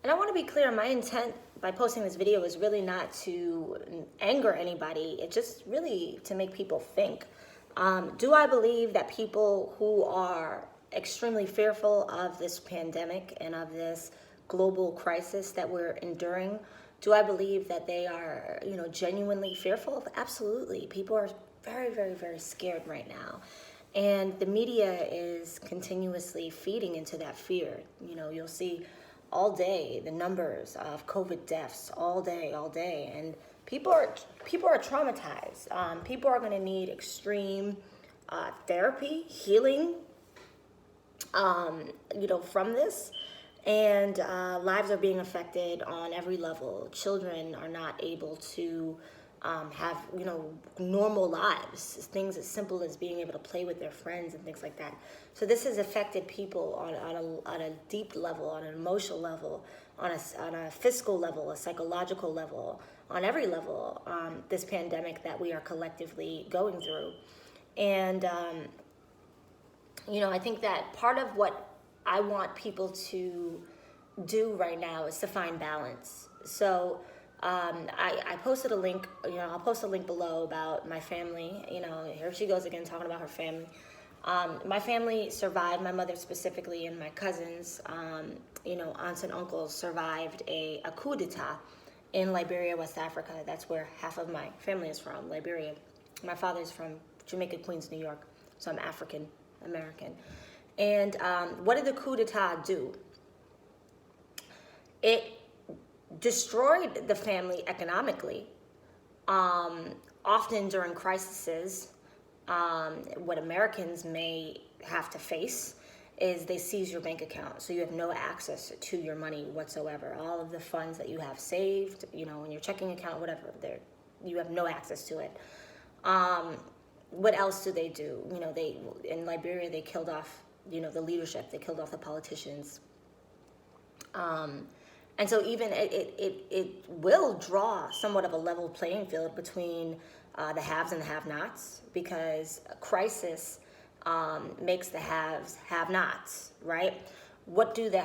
And I want to be clear, my intent by posting this video is really not to anger anybody. It's just really to make people think. Do I believe that people who are extremely fearful of this pandemic and of this global crisis that we're enduring, do I believe that they are, genuinely fearful? Absolutely. People are very, very, very scared right now. And the media is continuously feeding into that fear. You'll see all day the numbers of COVID deaths all day. And people are traumatized. People are going to need extreme therapy, healing, from this. And lives are being affected on every level. Children are not able to have, normal lives. Things as simple as being able to play with their friends and things like that. So this has affected people on a deep level, on an emotional level, on a physical level, a psychological level, on every level, this pandemic that we are collectively going through. And, I think that part of what I want people to do right now is to find balance. So I posted a link, I'll post a link below about my family. Here she goes again talking about her family. My family survived, my mother specifically and my cousins, aunts and uncles survived a coup d'etat in Liberia, West Africa. That's where half of my family is from, Liberia. My father's from Jamaica, Queens, New York, so I'm African American. And what did the coup d'etat do? It destroyed the family economically. Often during crises, what Americans may have to face is they seize your bank account. So you have no access to your money whatsoever. All of the funds that you have saved, in your checking account, whatever, you have no access to it. What else do they do? In Liberia, they killed off, the leadership. They killed off the politicians. And so even it will draw somewhat of a level playing field between the haves and the have-nots, because a crisis makes the haves have-nots, right? What do the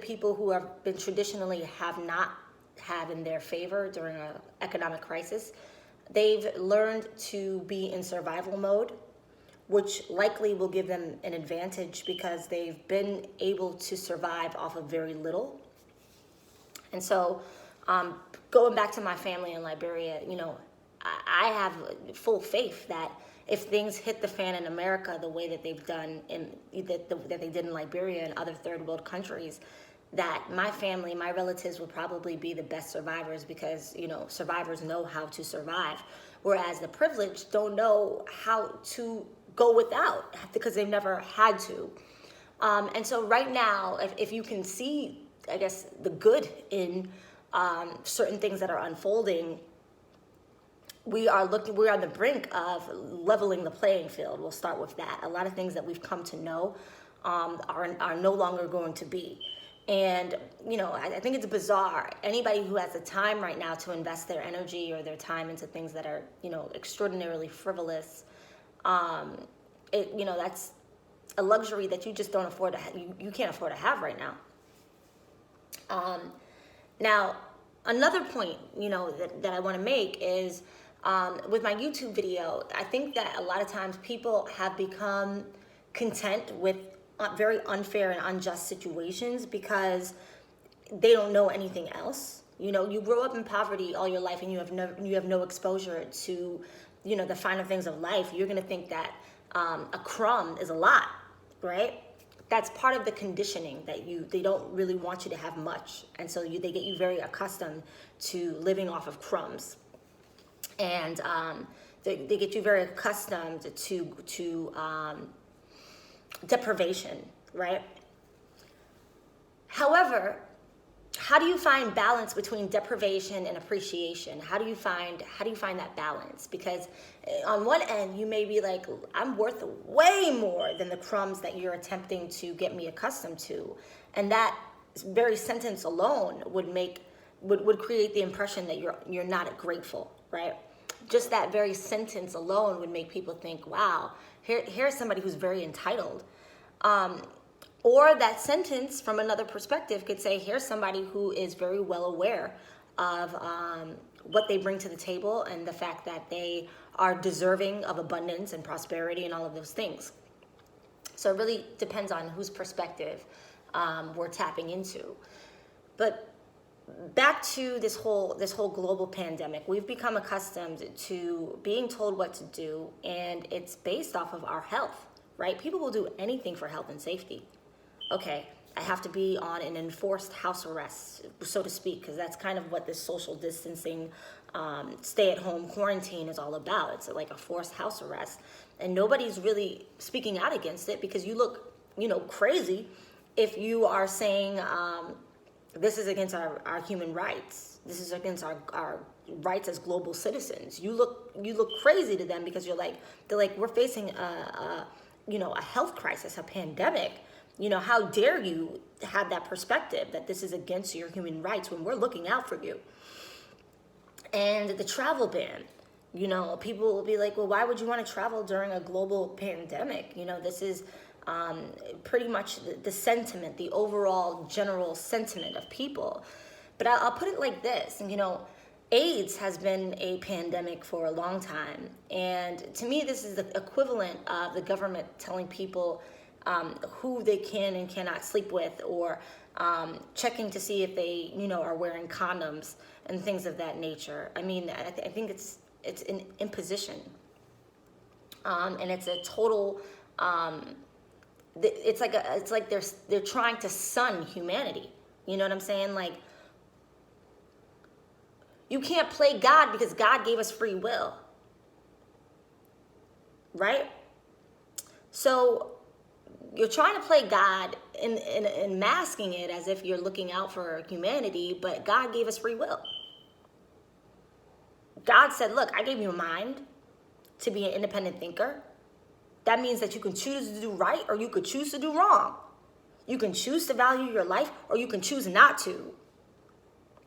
people who have been traditionally have-not have in their favor during an economic crisis? They've learned to be in survival mode, which likely will give them an advantage because they've been able to survive off of very little. And so going back to my family in Liberia, I have full faith that if things hit the fan in America the way that they've done that they did in Liberia and other third world countries, that my family, my relatives will probably be the best survivors because, survivors know how to survive. Whereas the privileged don't know how to go without because they've never had to. And so right now, if you can see, I guess, the good in certain things that are unfolding, we're on the brink of leveling the playing field. We'll start with that. A lot of things that we've come to know are no longer going to be. And, I think it's bizarre. Anybody who has the time right now to invest their energy or their time into things that are, extraordinarily frivolous, that's a luxury that you just don't afford to you can't afford to have right now. Now, another point, that I want to make is with my YouTube video, I think that a lot of times people have become content with very unfair and unjust situations because they don't know anything else. You grow up in poverty all your life and you have no exposure to, the finer things of life. You're going to think that a crumb is a lot, right? That's part of the conditioning that they don't really want you to have much. And so they get you very accustomed to living off of crumbs. And they get you very accustomed to deprivation, right? However, how do you find balance between deprivation and appreciation? How do you find that balance? Because on one end, you may be like, I'm worth way more than the crumbs that you're attempting to get me accustomed to. And that very sentence alone would create the impression that you're not grateful, right? Just that very sentence alone would make people think, wow, here's somebody who's very entitled. Or that sentence from another perspective could say, here's somebody who is very well aware of what they bring to the table and the fact that they are deserving of abundance and prosperity and all of those things. So it really depends on whose perspective we're tapping into. But back to this whole global pandemic, we've become accustomed to being told what to do, and it's based off of our health, right? People will do anything for health and safety. Okay, I have to be on an enforced house arrest, so to speak, because that's kind of what this social distancing, stay-at-home quarantine is all about. It's like a forced house arrest, and nobody's really speaking out against it because you look, crazy if you are saying this is against our human rights. This is against our rights as global citizens. You look crazy to them because they're like we're facing a health crisis, a pandemic. How dare you have that perspective that this is against your human rights when we're looking out for you? And the travel ban, people will be like, well, why would you want to travel during a global pandemic? This is pretty much the sentiment, the overall general sentiment of people. But I'll put it like this, AIDS has been a pandemic for a long time. And to me, this is the equivalent of the government telling people who they can and cannot sleep with, or checking to see if they, are wearing condoms and things of that nature. I mean, I think it's an imposition, and it's a total. It's like they're trying to sun humanity. You know what I'm saying? Like, you can't play God because God gave us free will, right? So you're trying to play God in masking it as if you're looking out for humanity, but God gave us free will. God said, look, I gave you a mind to be an independent thinker. That means that you can choose to do right or you could choose to do wrong. You can choose to value your life or you can choose not to.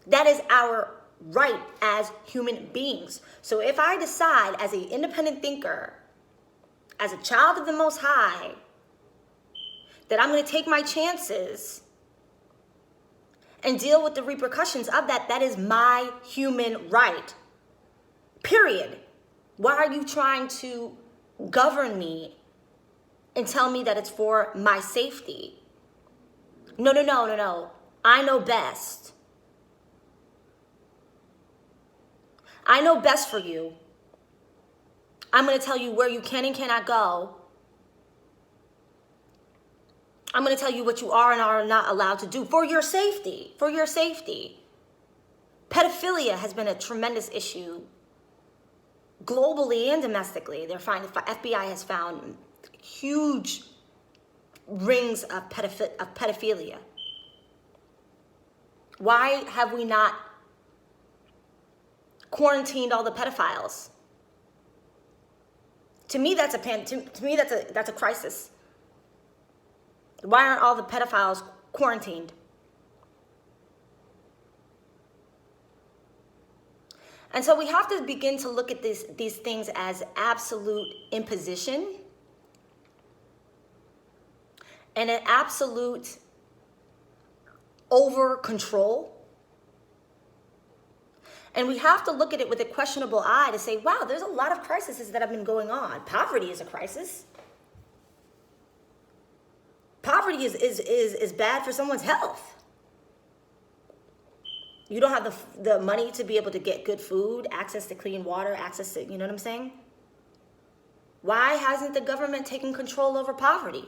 That is our right as human beings. So if I decide as an independent thinker, as a child of the Most High, that I'm going to take my chances and deal with the repercussions of that, that is my human right. Period. Why are you trying to govern me and tell me that it's for my safety? No. I know best. I know best for you. I'm going to tell you where you can and cannot go. I'm going to tell you what you are and are not allowed to do for your safety. For your safety. Pedophilia has been a tremendous issue globally and domestically. FBI has found huge rings of pedophilia. Why have we not quarantined all the pedophiles? To me, that's a crisis. Why aren't all the pedophiles quarantined? And so we have to begin to look at these things as absolute imposition and an absolute over control. And we have to look at it with a questionable eye to say, wow, there's a lot of crises that have been going on. Poverty is a crisis. Poverty is bad for someone's health. You don't have the money to be able to get good food, access to clean water, access to, you know what I'm saying? Why hasn't the government taken control over poverty?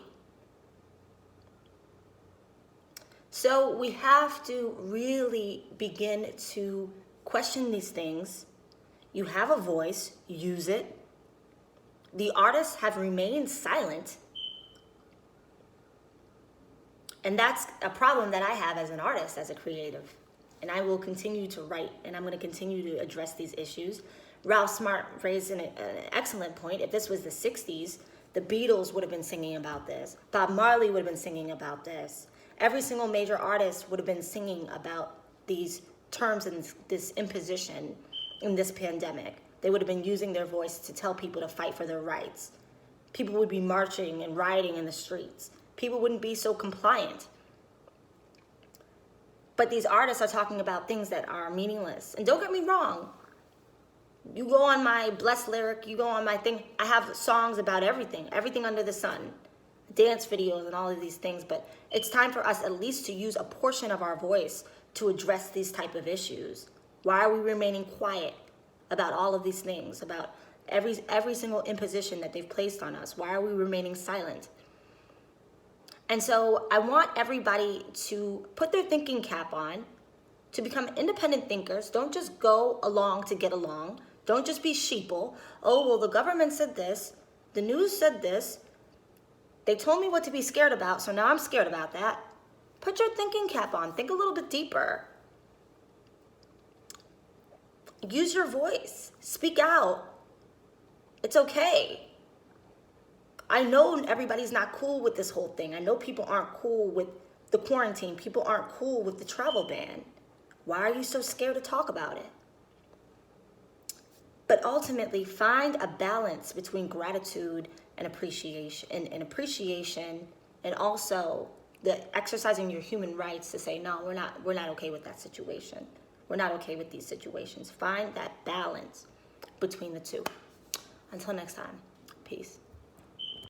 So we have to really begin to question these things. You have a voice, use it. The artists have remained silent. And that's a problem that I have as an artist, as a creative. And I will continue to write, and I'm going to continue to address these issues. Ralph Smart raised an excellent point. If this was the 60s, the Beatles would have been singing about this. Bob Marley would have been singing about this. Every single major artist would have been singing about these terms and this imposition in this pandemic. They would have been using their voice to tell people to fight for their rights. People would be marching and rioting in the streets. People wouldn't be so compliant. But these artists are talking about things that are meaningless. And don't get me wrong. You go on my Blessed Lyric, you go on my thing. I have songs about everything under the sun. Dance videos and all of these things. But it's time for us at least to use a portion of our voice to address these type of issues. Why are we remaining quiet about all of these things? About every single imposition that they've placed on us? Why are we remaining silent? And so I want everybody to put their thinking cap on, to become independent thinkers. Don't just go along to get along. Don't just be sheeple. Oh, well, the government said this. The news said this. They told me what to be scared about, so now I'm scared about that. Put your thinking cap on. Think a little bit deeper. Use your voice. Speak out. It's okay. I know everybody's not cool with this whole thing. I know people aren't cool with the quarantine. People aren't cool with the travel ban. Why are you so scared to talk about it? But ultimately, find a balance between gratitude and appreciation, and also the exercising your human rights to say, no, we're not okay with that situation. We're not okay with these situations. Find that balance between the two. Until next time, peace.